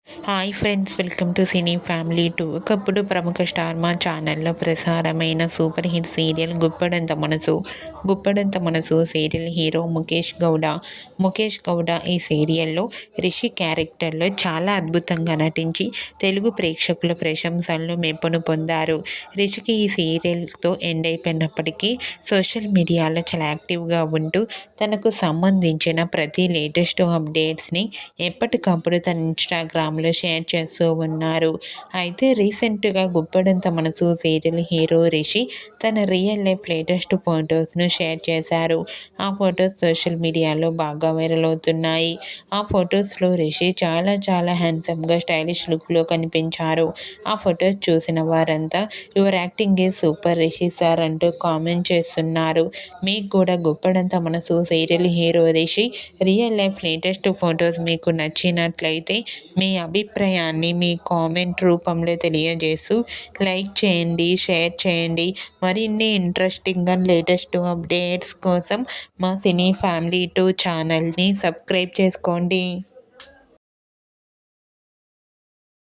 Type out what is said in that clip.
Hi friends, welcome to cine family two. ఒకప్పుడు ప్రముఖ star మా ఛానల్లో ప్రసారమైన సూపర్ హిట్ సీరియల్ గుప్పడంత మనసు సీరియల్ హీరో ముఖేష్ గౌడ ఈ సీరియల్లో రిషి క్యారెక్టర్లో చాలా అద్భుతంగా నటించి తెలుగు ప్రేక్షకుల ప్రశంసలను మెప్పును పొందారు. రిషికి ఈ సీరియల్తో ఎండ్ అయిపోయినప్పటికీ సోషల్ మీడియాలో చాలా యాక్టివ్గా ఉంటూ తనకు సంబంధించిన ప్రతి లేటెస్ట్ అప్డేట్స్ని ఎప్పటికప్పుడు తన ఇన్స్టాగ్రామ్లో షేర్ చేస్తూ ఉన్నారు. అయితే రీసెంట్గా గుప్పడంత మనసు సీరియల్ హీరో రిషి తన రియల్ లైఫ్ లేటెస్ట్ ఫొటోస్ను షేర్ చేశారు. ఆ ఫొటోస్ సోషల్ మీడియాలో బాగా వైరల్ అవుతున్నాయి. ఆ ఫొటోస్లో రిషి చాలా హ్యాండ్సమ్గా స్టైలిష్ లుక్లో కనిపించారు. ఆ ఫొటోస్ చూసిన వారంతా your acting is super Rishi sir అంటూ కామెంట్ చేస్తున్నారు. మీకు కూడా గుప్పడంత మనసు serial hero Rishi real life latest photos మీకు నచ్చినట్లయితే మీ అభిప్రాయాన్ని మీ కామెంట్ రూపంలో తెలియజేస్తూ లైక్ చేయండి, షేర్ చేయండి. మరిన్ని ఇంట్రెస్టింగ్ అండ్ లేటెస్ట్ అప్డేట్స్ కోసం మా సినీ ఫ్యామిలీ 2 ఛానల్ని సబ్స్క్రైబ్ చేసుకోండి.